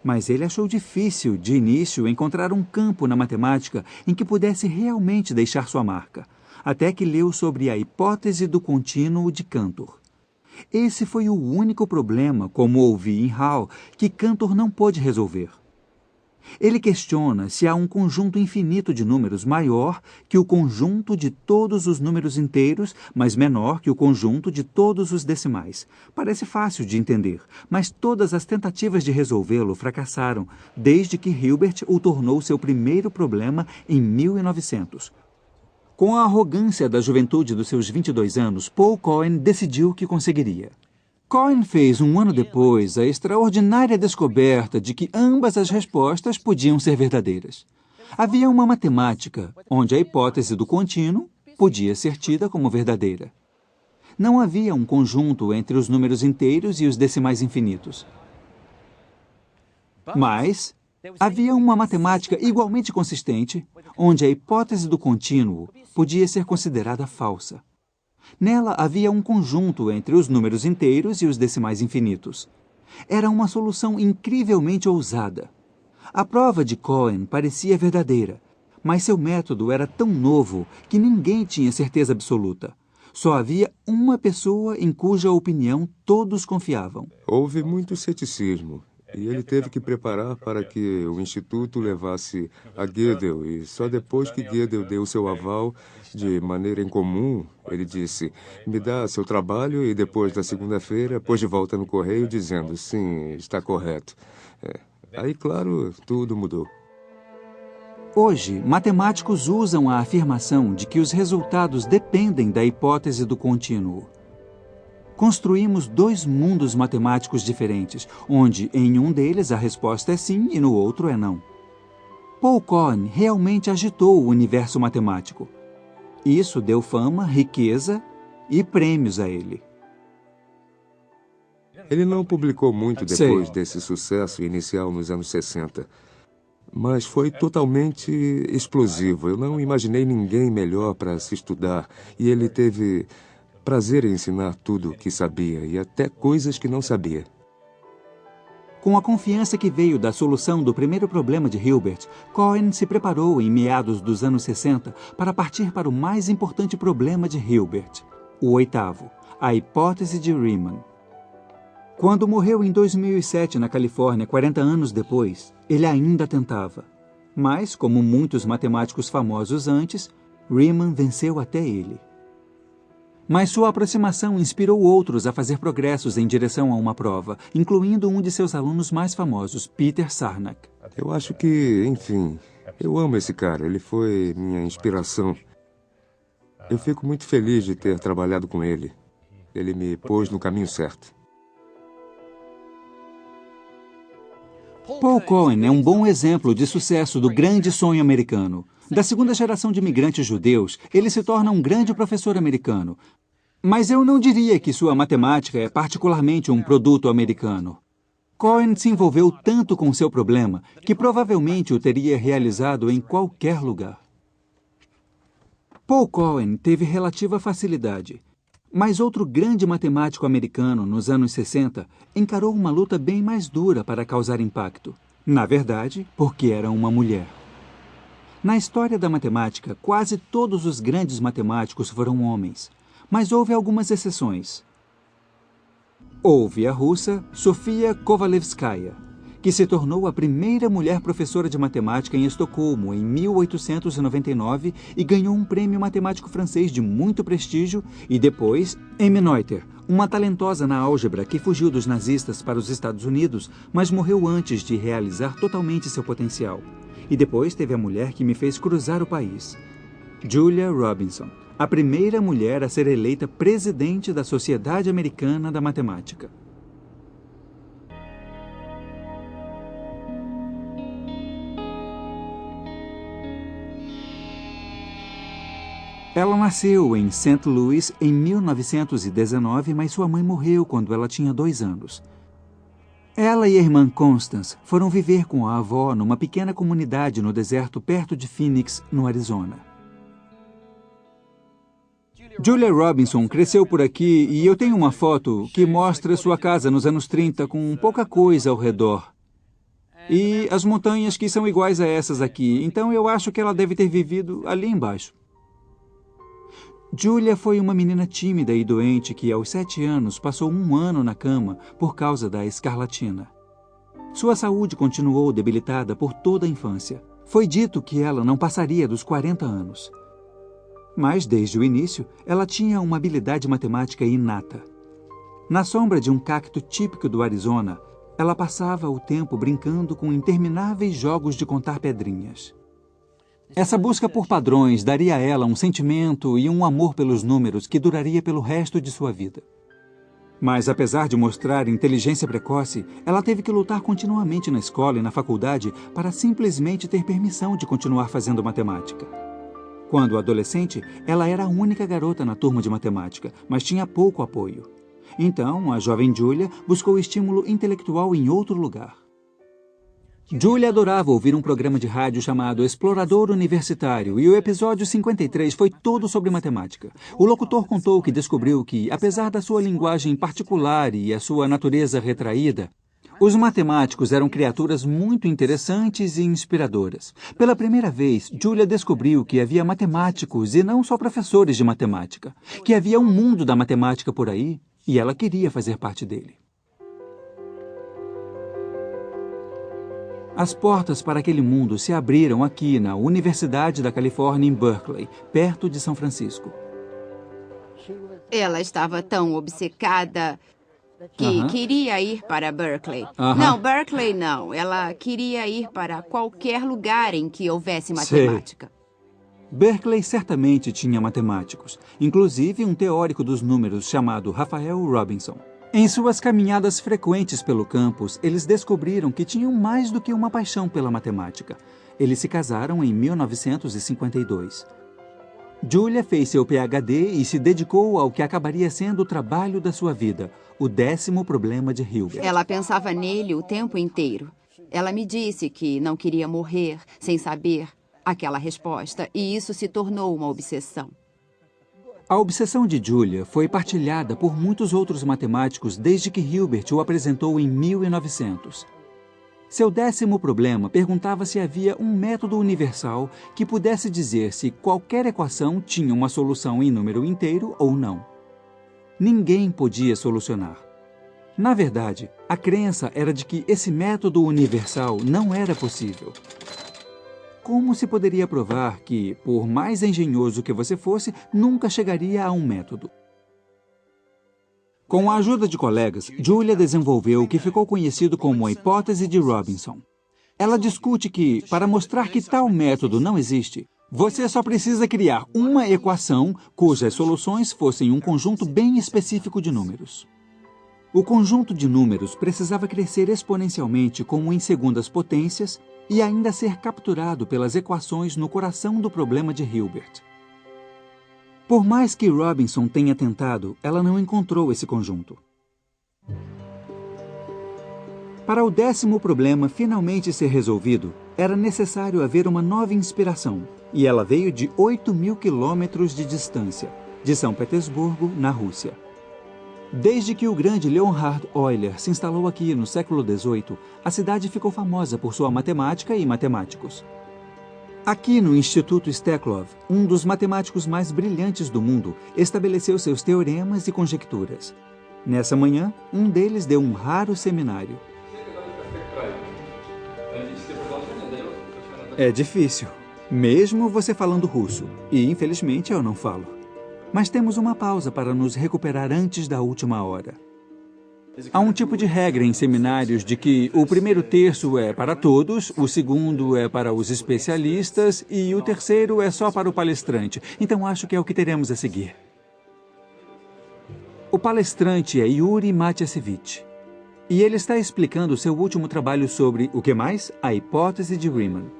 Mas ele achou difícil, de início, encontrar um campo na matemática em que pudesse realmente deixar sua marca, até que leu sobre a hipótese do contínuo de Cantor. Esse foi o único problema, como ouvi em Hall, que Cantor não pôde resolver. Ele questiona se há um conjunto infinito de números maior que o conjunto de todos os números inteiros, mas menor que o conjunto de todos os decimais. Parece fácil de entender, mas todas as tentativas de resolvê-lo fracassaram, desde que Hilbert o tornou seu primeiro problema em 1900. Com a arrogância da juventude dos seus 22 anos, Paul Cohen decidiu que conseguiria. Cohen fez um ano depois a extraordinária descoberta de que ambas as respostas podiam ser verdadeiras. Havia uma matemática onde a hipótese do contínuo podia ser tida como verdadeira. Não havia um conjunto entre os números inteiros e os decimais infinitos. Mas havia uma matemática igualmente consistente, onde a hipótese do contínuo podia ser considerada falsa. Nela havia um conjunto entre os números inteiros e os decimais infinitos. Era uma solução incrivelmente ousada. A prova de Cohen parecia verdadeira, mas seu método era tão novo que ninguém tinha certeza absoluta. Só havia uma pessoa em cuja opinião todos confiavam. Houve muito ceticismo. E ele teve que preparar para que o Instituto levasse a Gödel. E só depois que Gödel deu seu aval, de maneira incomum, ele disse: me dá seu trabalho, e depois da segunda-feira, pôs de volta no correio dizendo: sim, está correto. Aí, claro, tudo mudou. Hoje, matemáticos usam a afirmação de que os resultados dependem da hipótese do contínuo. Construímos dois mundos matemáticos diferentes, onde em um deles a resposta é sim e no outro é não. Paul Cohen realmente agitou o universo matemático. Isso deu fama, riqueza e prêmios a ele. Ele não publicou muito depois desse sucesso inicial nos anos 60, mas foi totalmente explosivo. Eu não imaginei ninguém melhor para se estudar, e ele teve prazer em ensinar tudo o que sabia e até coisas que não sabia. Com a confiança que veio da solução do primeiro problema de Hilbert, Cohen se preparou em meados dos anos 60 para partir para o mais importante problema de Hilbert, o oitavo, a hipótese de Riemann. Quando morreu em 2007 na Califórnia, 40 anos depois, ele ainda tentava. Mas, como muitos matemáticos famosos antes, Riemann venceu até ele. Mas sua aproximação inspirou outros a fazer progressos em direção a uma prova, incluindo um de seus alunos mais famosos, Peter Sarnak. Eu acho que, enfim, eu amo esse cara. Ele foi minha inspiração. Eu fico muito feliz de ter trabalhado com ele. Ele me pôs no caminho certo. Paul Cohen é um bom exemplo de sucesso do grande sonho americano. Da segunda geração de imigrantes judeus, ele se torna um grande professor americano. Mas eu não diria que sua matemática é particularmente um produto americano. Cohen se envolveu tanto com seu problema que provavelmente o teria realizado em qualquer lugar. Paul Cohen teve relativa facilidade, mas outro grande matemático americano nos anos 60 encarou uma luta bem mais dura para causar impacto. Na verdade, porque era uma mulher. Na história da matemática, quase todos os grandes matemáticos foram homens, mas houve algumas exceções. Houve a russa Sofia Kovalevskaya, que se tornou a primeira mulher professora de matemática em Estocolmo em 1899 e ganhou um prêmio matemático francês de muito prestígio, e depois Emmy Noether, uma talentosa na álgebra que fugiu dos nazistas para os Estados Unidos, mas morreu antes de realizar totalmente seu potencial. E depois teve a mulher que me fez cruzar o país, Julia Robinson, a primeira mulher a ser eleita presidente da Sociedade Americana da Matemática. Ela nasceu em St. Louis em 1919, mas sua mãe morreu quando ela tinha 2 anos. Ela e a irmã Constance foram viver com a avó numa pequena comunidade no deserto perto de Phoenix, no Arizona. Julia Robinson cresceu por aqui e eu tenho uma foto que mostra sua casa nos anos 30 com pouca coisa ao redor. E as montanhas que são iguais a essas aqui, então eu acho que ela deve ter vivido ali embaixo. Julia foi uma menina tímida e doente que, aos 7 anos, passou 1 ano na cama por causa da escarlatina. Sua saúde continuou debilitada por toda a infância. Foi dito que ela não passaria dos 40 anos. Mas, desde o início, ela tinha uma habilidade matemática inata. Na sombra de um cacto típico do Arizona, ela passava o tempo brincando com intermináveis jogos de contar pedrinhas. Essa busca por padrões daria a ela um sentimento e um amor pelos números que duraria pelo resto de sua vida. Mas, apesar de mostrar inteligência precoce, ela teve que lutar continuamente na escola e na faculdade para simplesmente ter permissão de continuar fazendo matemática. Quando adolescente, ela era a única garota na turma de matemática, mas tinha pouco apoio. Então, a jovem Julia buscou estímulo intelectual em outro lugar. Julia adorava ouvir um programa de rádio chamado Explorador Universitário, e o episódio 53 foi todo sobre matemática. O locutor contou que descobriu que, apesar da sua linguagem particular e a sua natureza retraída, os matemáticos eram criaturas muito interessantes e inspiradoras. Pela primeira vez, Julia descobriu que havia matemáticos e não só professores de matemática, que havia um mundo da matemática por aí, e ela queria fazer parte dele. As portas para aquele mundo se abriram aqui na Universidade da Califórnia em Berkeley, perto de São Francisco. Ela estava tão obcecada que queria ir para Berkeley. Aham. Não, Berkeley não. Ela queria ir para qualquer lugar em que houvesse matemática. Berkeley certamente tinha matemáticos, inclusive um teórico dos números chamado Raphael Robinson. Em suas caminhadas frequentes pelo campus, eles descobriram que tinham mais do que uma paixão pela matemática. Eles se casaram em 1952. Julia fez seu PhD e se dedicou ao que acabaria sendo o trabalho da sua vida, o 10º problema de Hilbert. Ela pensava nele o tempo inteiro. Ela me disse que não queria morrer sem saber aquela resposta, e isso se tornou uma obsessão. A obsessão de Julia foi partilhada por muitos outros matemáticos desde que Hilbert o apresentou em 1900. Seu 10º problema perguntava se havia um método universal que pudesse dizer se qualquer equação tinha uma solução em número inteiro ou não. Ninguém podia solucionar. Na verdade, a crença era de que esse método universal não era possível. Como se poderia provar que, por mais engenhoso que você fosse, nunca chegaria a um método? Com a ajuda de colegas, Julia desenvolveu o que ficou conhecido como a hipótese de Robinson. Ela discute que, para mostrar que tal método não existe, você só precisa criar uma equação cujas soluções fossem um conjunto bem específico de números. O conjunto de números precisava crescer exponencialmente como em segundas potências e ainda ser capturado pelas equações no coração do problema de Hilbert. Por mais que Robinson tenha tentado, ela não encontrou esse conjunto. Para o 10º problema finalmente ser resolvido, era necessário haver uma nova inspiração, e ela veio de 8.000 quilômetros de distância, de São Petersburgo, na Rússia. Desde que o grande Leonhard Euler se instalou aqui no século XVIII, a cidade ficou famosa por sua matemática e matemáticos. Aqui no Instituto Steklov, um dos matemáticos mais brilhantes do mundo estabeleceu seus teoremas e conjecturas. Nessa manhã, um deles deu um raro seminário. É difícil, mesmo você falando russo, e infelizmente eu não falo. Mas temos uma pausa para nos recuperar antes da última hora. Há um tipo de regra em seminários de que o primeiro terço é para todos, o segundo é para os especialistas e o terceiro é só para o palestrante. Então acho que é o que teremos a seguir. O palestrante é Yuri Matiasevich. E ele está explicando seu último trabalho sobre, o que mais? A hipótese de Riemann.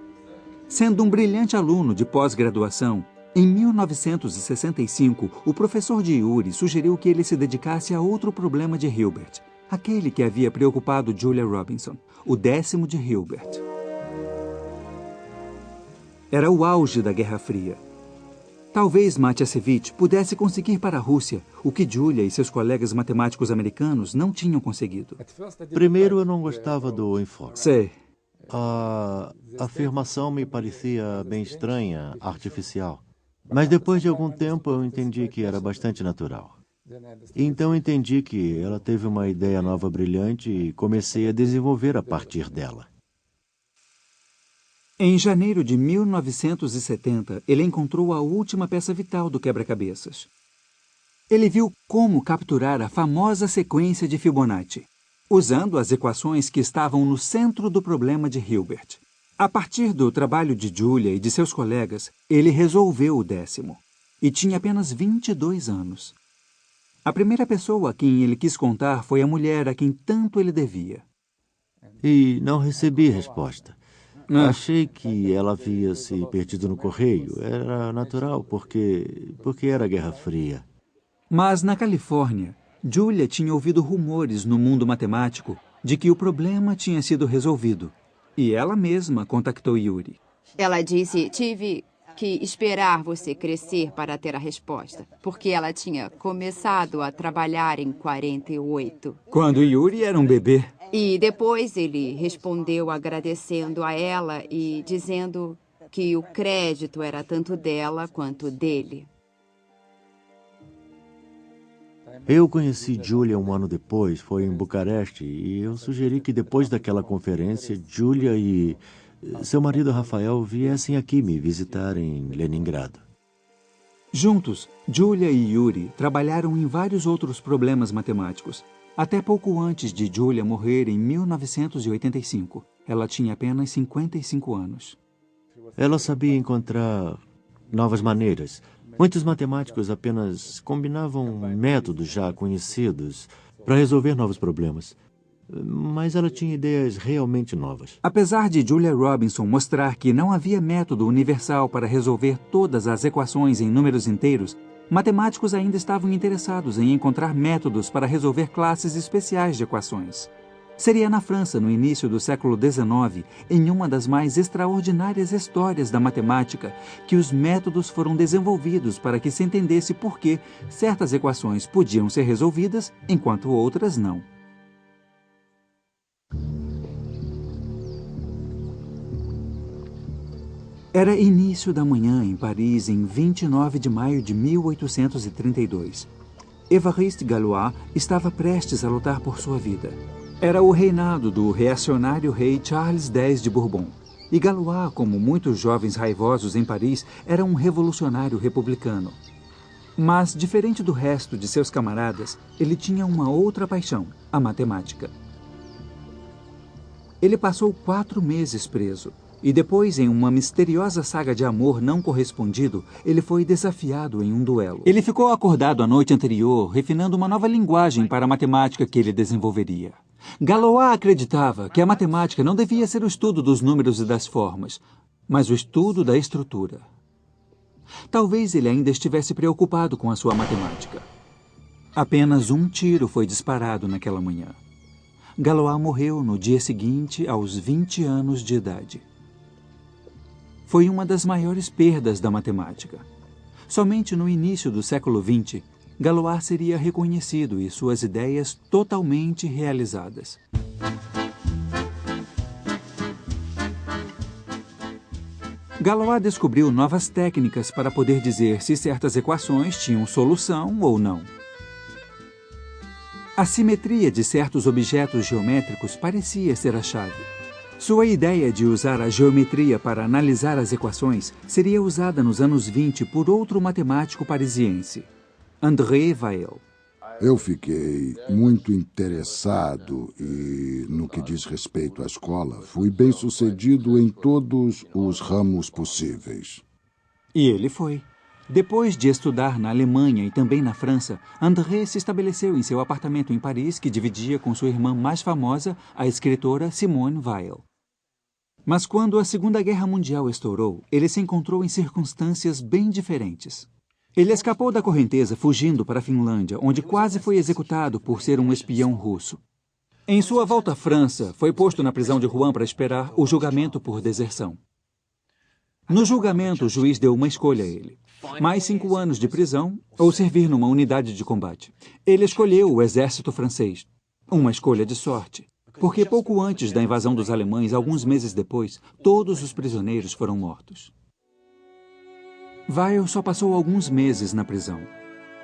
Sendo um brilhante aluno de pós-graduação, em 1965, o professor de Yuri sugeriu que ele se dedicasse a outro problema de Hilbert, aquele que havia preocupado Julia Robinson, o 10º de Hilbert. Era o auge da Guerra Fria. Talvez Matiasevich pudesse conseguir para a Rússia o que Julia e seus colegas matemáticos americanos não tinham conseguido. Primeiro, eu não gostava do enfoque. Sei. A afirmação me parecia bem estranha, artificial. Mas depois de algum tempo eu entendi que era bastante natural. Então entendi que ela teve uma ideia nova brilhante e comecei a desenvolver a partir dela. Em janeiro de 1970, ele encontrou a última peça vital do quebra-cabeças. Ele viu como capturar a famosa sequência de Fibonacci, usando as equações que estavam no centro do problema de Hilbert. A partir do trabalho de Julia e de seus colegas, ele resolveu o 10º, e tinha apenas 22 anos. A primeira pessoa a quem ele quis contar foi a mulher a quem tanto ele devia. E não recebi resposta. Achei que ela havia se perdido no correio. Era natural, porque era Guerra Fria. Mas na Califórnia, Julia tinha ouvido rumores no mundo matemático de que o problema tinha sido resolvido. E ela mesma contactou Yuri. Ela disse, tive que esperar você crescer para ter a resposta, porque ela tinha começado a trabalhar em 48. Quando Yuri era um bebê. E depois ele respondeu agradecendo a ela e dizendo que o crédito era tanto dela quanto dele. Eu conheci Julia um ano depois, foi em Bucareste, e eu sugeri que depois daquela conferência, Julia e seu marido Rafael viessem aqui me visitar em Leningrado. Juntos, Julia e Yuri trabalharam em vários outros problemas matemáticos, até pouco antes de Julia morrer em 1985. Ela tinha apenas 55 anos. Ela sabia encontrar novas maneiras. Muitos matemáticos apenas combinavam métodos já conhecidos para resolver novos problemas. Mas ela tinha ideias realmente novas. Apesar de Julia Robinson mostrar que não havia método universal para resolver todas as equações em números inteiros, matemáticos ainda estavam interessados em encontrar métodos para resolver classes especiais de equações. Seria na França, no início do século XIX, em uma das mais extraordinárias histórias da matemática, que os métodos foram desenvolvidos para que se entendesse por que certas equações podiam ser resolvidas, enquanto outras não. Era início da manhã em Paris, em 29 de maio de 1832. Évariste Galois estava prestes a lutar por sua vida. Era o reinado do reacionário rei Charles X de Bourbon. E Galois, como muitos jovens raivosos em Paris, era um revolucionário republicano. Mas, diferente do resto de seus camaradas, ele tinha uma outra paixão, a matemática. Ele passou 4 meses preso, E depois, em uma misteriosa saga de amor não correspondido, ele foi desafiado em um duelo. Ele ficou acordado a noite anterior, refinando uma nova linguagem para a matemática que ele desenvolveria. Galois acreditava que a matemática não devia ser o estudo dos números e das formas, mas o estudo da estrutura. Talvez ele ainda estivesse preocupado com a sua matemática. Apenas um tiro foi disparado naquela manhã. Galois morreu no dia seguinte, aos 20 anos de idade. Foi uma das maiores perdas da matemática. Somente no início do século XX, Galois seria reconhecido e suas ideias totalmente realizadas. Galois descobriu novas técnicas para poder dizer se certas equações tinham solução ou não. A simetria de certos objetos geométricos parecia ser a chave. Sua ideia de usar a geometria para analisar as equações seria usada nos anos 20 por outro matemático parisiense, André Weil. Eu fiquei muito interessado e, no que diz respeito à escola, fui bem-sucedido em todos os ramos possíveis. E ele foi. Depois de estudar na Alemanha e também na França, André se estabeleceu em seu apartamento em Paris, que dividia com sua irmã mais famosa, a escritora Simone Weil. Mas quando a Segunda Guerra Mundial estourou, ele se encontrou em circunstâncias bem diferentes. Ele escapou da correnteza fugindo para a Finlândia, onde quase foi executado por ser um espião russo. Em sua volta à França, foi posto na prisão de Rouen para esperar o julgamento por deserção. No julgamento, o juiz deu uma escolha a ele: mais 5 anos de prisão ou servir numa unidade de combate. Ele escolheu o exército francês. Uma escolha de sorte. Porque pouco antes da invasão dos alemães, alguns meses depois, todos os prisioneiros foram mortos. Weil só passou alguns meses na prisão.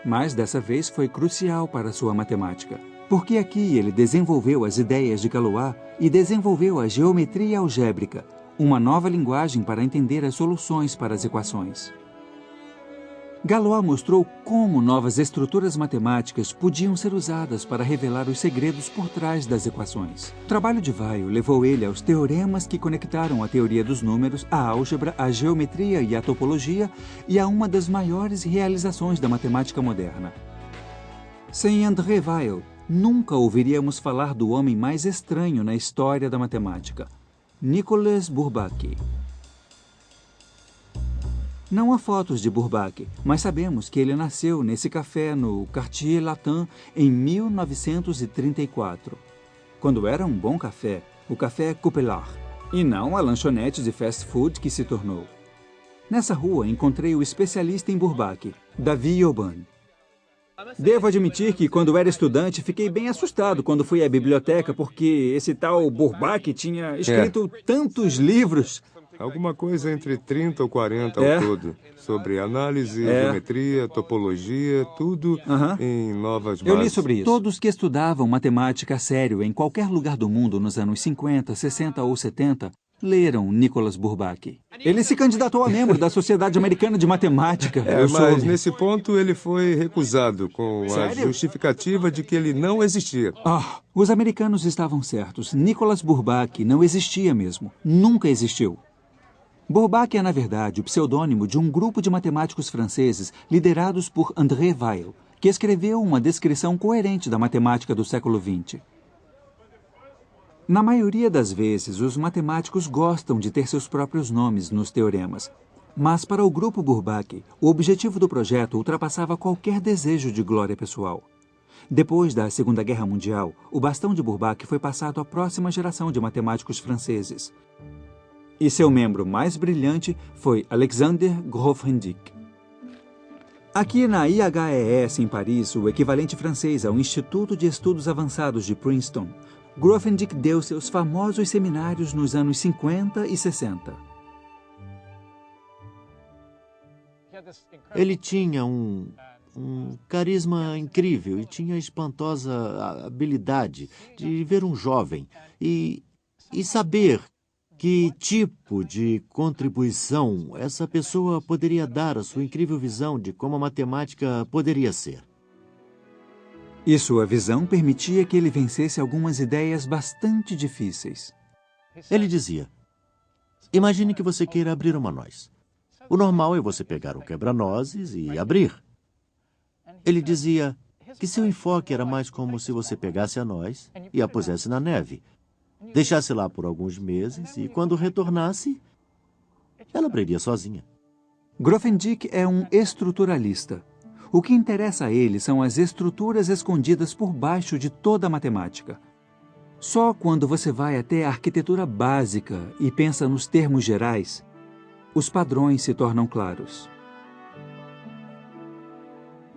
Mas dessa vez foi crucial para sua matemática. Porque aqui ele desenvolveu as ideias de Galois e desenvolveu a geometria algébrica, uma nova linguagem para entender as soluções para as equações. Galois mostrou como novas estruturas matemáticas podiam ser usadas para revelar os segredos por trás das equações. O trabalho de Weil levou ele aos teoremas que conectaram a teoria dos números, a álgebra, a geometria e a topologia e a uma das maiores realizações da matemática moderna. Sem André Weil, nunca ouviríamos falar do homem mais estranho na história da matemática, Nicolas Bourbaki. Não há fotos de Bourbaki, mas sabemos que ele nasceu nesse café no Quartier Latin em 1934, quando era um bom café, o Café Coupelard, e não a lanchonete de fast food que se tornou. Nessa rua encontrei o especialista em Bourbaki, David Aubin. Devo admitir que, quando era estudante, fiquei bem assustado quando fui à biblioteca, porque esse tal Bourbaki tinha escrito tantos livros. Alguma coisa entre 30 ou 40 ao todo, sobre análise, geometria, topologia, tudo em novas bases. Eu li sobre isso. Todos que estudavam matemática a sério em qualquer lugar do mundo nos anos 50, 60 ou 70 leram Nicolas Bourbaki. Ele se candidatou a membro da Sociedade Americana de Matemática. Mas nesse ponto ele foi recusado com a justificativa de que ele não existia. Os americanos estavam certos. Nicolas Bourbaki não existia mesmo. Nunca existiu. Bourbaki é, na verdade, o pseudônimo de um grupo de matemáticos franceses liderados por André Weil, que escreveu uma descrição coerente da matemática do século XX. Na maioria das vezes, os matemáticos gostam de ter seus próprios nomes nos teoremas. Mas, para o grupo Bourbaki, o objetivo do projeto ultrapassava qualquer desejo de glória pessoal. Depois da Segunda Guerra Mundial, o bastão de Bourbaki foi passado à próxima geração de matemáticos franceses. E seu membro mais brilhante foi Alexander Grothendieck. Aqui na IHES, em Paris, o equivalente francês ao Instituto de Estudos Avançados de Princeton, Grothendieck deu seus famosos seminários nos anos 50 e 60. Ele tinha um carisma incrível e tinha a espantosa habilidade de ver um jovem e saber que tipo de contribuição essa pessoa poderia dar à sua incrível visão de como a matemática poderia ser. E sua visão permitia que ele vencesse algumas ideias bastante difíceis. Ele dizia: Imagine que você queira abrir uma noz. O normal é você pegar o quebra-nozes e abrir. Ele dizia que seu enfoque era mais como se você pegasse a noz e a pusesse na neve, deixasse lá por alguns meses e, quando retornasse, ela abriria sozinha. Grothendieck é um estruturalista. O que interessa a ele são as estruturas escondidas por baixo de toda a matemática. Só quando você vai até a arquitetura básica e pensa nos termos gerais, os padrões se tornam claros.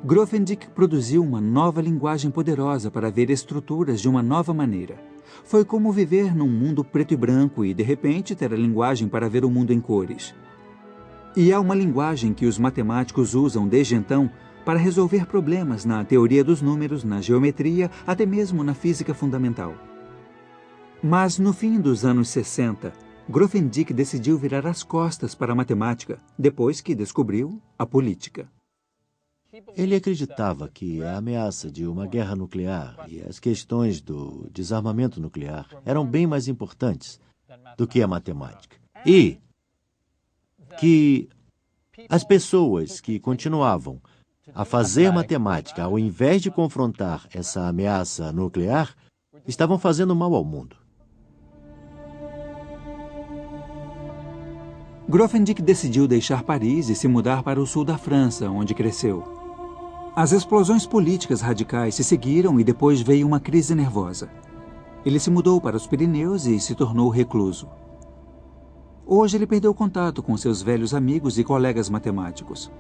Grothendieck produziu uma nova linguagem poderosa para ver estruturas de uma nova maneira. Foi como viver num mundo preto e branco e, de repente, ter a linguagem para ver o mundo em cores. E é uma linguagem que os matemáticos usam desde então para resolver problemas na teoria dos números, na geometria, até mesmo na física fundamental. Mas, no fim dos anos 60, Grothendieck decidiu virar as costas para a matemática, depois que descobriu a política. Ele acreditava que a ameaça de uma guerra nuclear e as questões do desarmamento nuclear eram bem mais importantes do que a matemática. E que as pessoas que continuavam a fazer matemática ao invés de confrontar essa ameaça nuclear estavam fazendo mal ao mundo. Grothendieck decidiu deixar Paris e se mudar para o sul da França, onde cresceu. As explosões políticas radicais se seguiram e depois veio uma crise nervosa. Ele se mudou para os Pirineus e se tornou recluso. Hoje ele perdeu contato com seus velhos amigos e colegas matemáticos.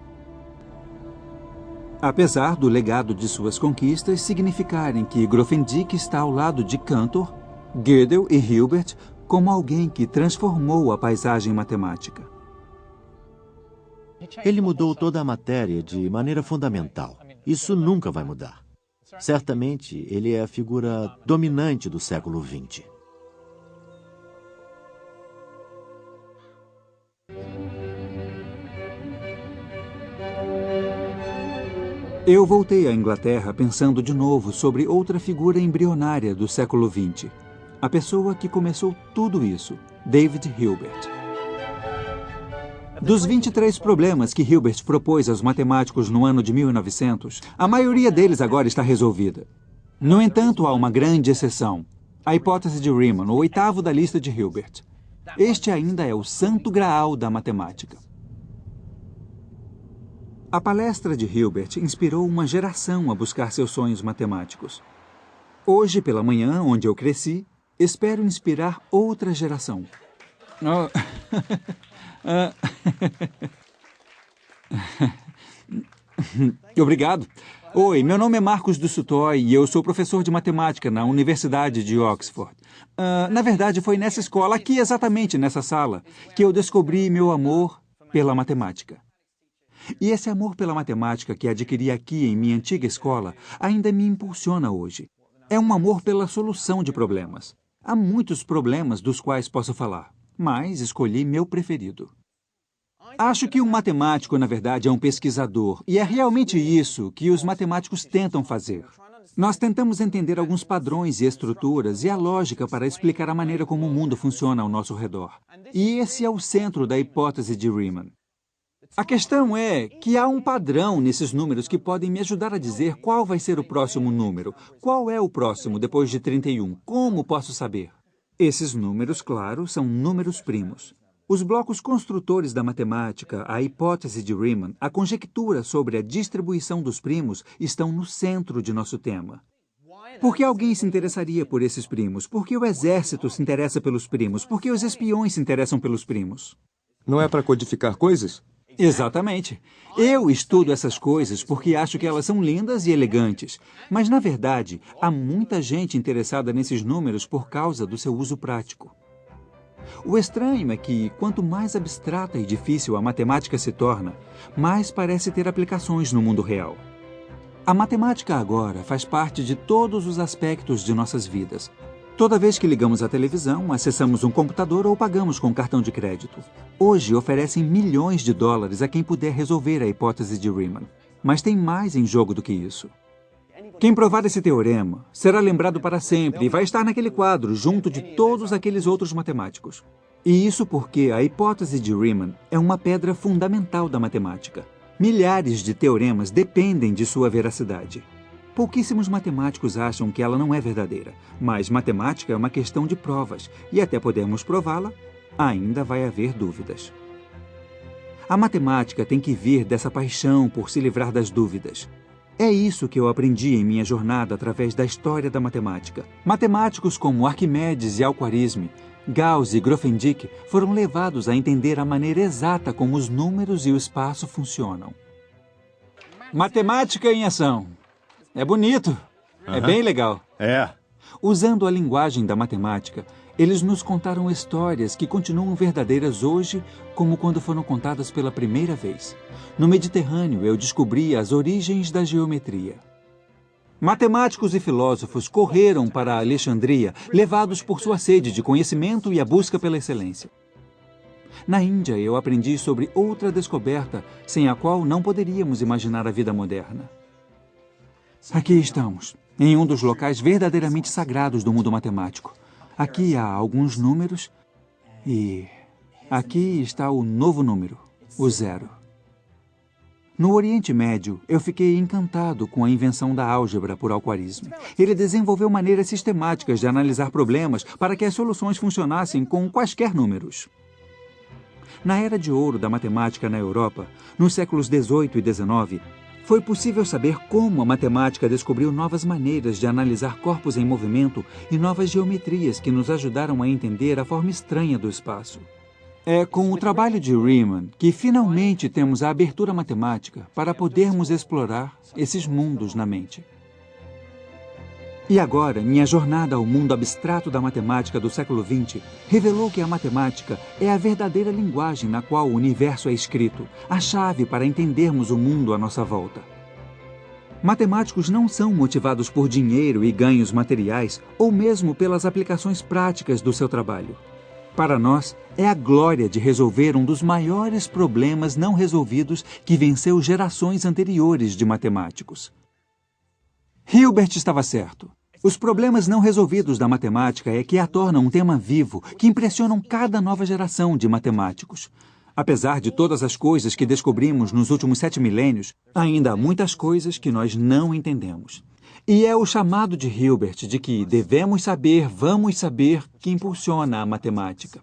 Apesar do legado de suas conquistas significarem que Grothendieck está ao lado de Cantor, Gödel e Hilbert como alguém que transformou a paisagem matemática. Ele mudou toda a matéria de maneira fundamental. Isso nunca vai mudar. Certamente, ele é a figura dominante do século XX. Eu voltei à Inglaterra pensando de novo sobre outra figura embrionária do século XX. A pessoa que começou tudo isso, David Hilbert. Dos 23 problemas que Hilbert propôs aos matemáticos no ano de 1900, a maioria deles agora está resolvida. No entanto, há uma grande exceção. A hipótese de Riemann, o oitavo da lista de Hilbert. Este ainda é o santo graal da matemática. A palestra de Hilbert inspirou uma geração a buscar seus sonhos matemáticos. Hoje, pela manhã, onde eu cresci, espero inspirar outra geração. Obrigado. Oi, meu nome é Marcos do Sutoy e eu sou professor de matemática na Universidade de Oxford. Na verdade, foi nessa escola, aqui exatamente nessa sala, que eu descobri meu amor pela matemática. E esse amor pela matemática que adquiri aqui em minha antiga escola ainda me impulsiona hoje. É um amor pela solução de problemas. Há muitos problemas dos quais posso falar, mas escolhi meu preferido. Acho que um matemático, na verdade, é um pesquisador, e é realmente isso que os matemáticos tentam fazer. Nós tentamos entender alguns padrões e estruturas e a lógica para explicar a maneira como o mundo funciona ao nosso redor. E esse é o centro da hipótese de Riemann. A questão é que há um padrão nesses números que podem me ajudar a dizer qual vai ser o próximo número. Qual é o próximo depois de 31? Como posso saber? Esses números, claro, são números primos. Os blocos construtores da matemática, a hipótese de Riemann, a conjectura sobre a distribuição dos primos estão no centro de nosso tema. Por que alguém se interessaria por esses primos? Por que o exército se interessa pelos primos? Por que os espiões se interessam pelos primos? Não é para codificar coisas? Exatamente. Eu estudo essas coisas porque acho que elas são lindas e elegantes. Mas, na verdade, há muita gente interessada nesses números por causa do seu uso prático. O estranho é que, quanto mais abstrata e difícil a matemática se torna, mais parece ter aplicações no mundo real. A matemática agora faz parte de todos os aspectos de nossas vidas. Toda vez que ligamos a televisão, acessamos um computador ou pagamos com cartão de crédito. Hoje oferecem milhões de dólares a quem puder resolver a hipótese de Riemann. Mas tem mais em jogo do que isso. Quem provar esse teorema será lembrado para sempre e vai estar naquele quadro junto de todos aqueles outros matemáticos. E isso porque a hipótese de Riemann é uma pedra fundamental da matemática. Milhares de teoremas dependem de sua veracidade. Pouquíssimos matemáticos acham que ela não é verdadeira, mas matemática é uma questão de provas, e até podermos prová-la, ainda vai haver dúvidas. A matemática tem que vir dessa paixão por se livrar das dúvidas. É isso que eu aprendi em minha jornada através da história da matemática. Matemáticos como Arquimedes e Al-Khwarizmi, Gauss e Grothendieck foram levados a entender a maneira exata como os números e o espaço funcionam. Matemática em ação. É bonito. É bem legal. É. Usando a linguagem da matemática, eles nos contaram histórias que continuam verdadeiras hoje como quando foram contadas pela primeira vez. No Mediterrâneo, eu descobri as origens da geometria. Matemáticos e filósofos correram para Alexandria, levados por sua sede de conhecimento e a busca pela excelência. Na Índia, eu aprendi sobre outra descoberta, sem a qual não poderíamos imaginar a vida moderna. Aqui estamos, em um dos locais verdadeiramente sagrados do mundo matemático. Aqui há alguns números e aqui está o novo número, o zero. No Oriente Médio, eu fiquei encantado com a invenção da álgebra por Al-Khwarizmi. Ele desenvolveu maneiras sistemáticas de analisar problemas para que as soluções funcionassem com quaisquer números. Na Era de Ouro da matemática na Europa, nos séculos XVIII e XIX, foi possível saber como a matemática descobriu novas maneiras de analisar corpos em movimento e novas geometrias que nos ajudaram a entender a forma estranha do espaço. É com o trabalho de Riemann que finalmente temos a abertura matemática para podermos explorar esses mundos na mente. E agora, minha jornada ao mundo abstrato da matemática do século XX revelou que a matemática é a verdadeira linguagem na qual o universo é escrito, a chave para entendermos o mundo à nossa volta. Matemáticos não são motivados por dinheiro e ganhos materiais ou mesmo pelas aplicações práticas do seu trabalho. Para nós, é a glória de resolver um dos maiores problemas não resolvidos que venceu gerações anteriores de matemáticos. Hilbert estava certo. Os problemas não resolvidos da matemática é que a tornam um tema vivo, que impressionam cada nova geração de matemáticos. Apesar de todas as coisas que descobrimos nos últimos 7 milênios, ainda há muitas coisas que nós não entendemos. E é o chamado de Hilbert de que devemos saber, vamos saber, que impulsiona a matemática.